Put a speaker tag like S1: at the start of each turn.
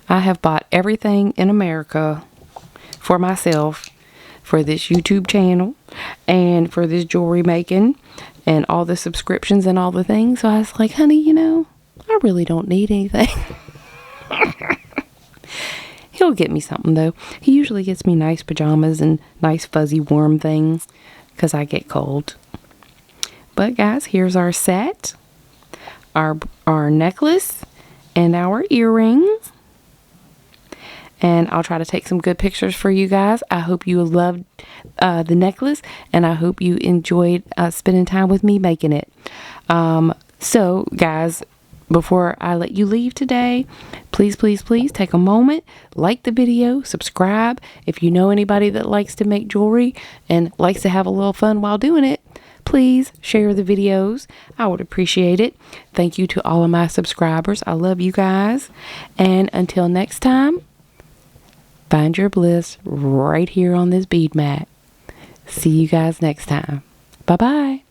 S1: I have bought everything in America for myself, for this YouTube channel, and for this jewelry making, and all the subscriptions and all the things. So I was like, honey, you know, I really don't need anything. He'll get me something, though. He usually gets me nice pajamas and nice fuzzy warm things because I get cold. But guys, here's our set, our necklace, and our earrings. And I'll try to take some good pictures for you guys. I hope you loved the necklace, and I hope you enjoyed spending time with me making it. So guys, before I let you leave today, please take a moment, like the video, subscribe. If you know anybody that likes to make jewelry and likes to have a little fun while doing it, please share the videos. I would appreciate it. Thank you to all of my subscribers. I love you guys. And until next time, find your bliss right here on this bead mat. See you guys next time. Bye-bye.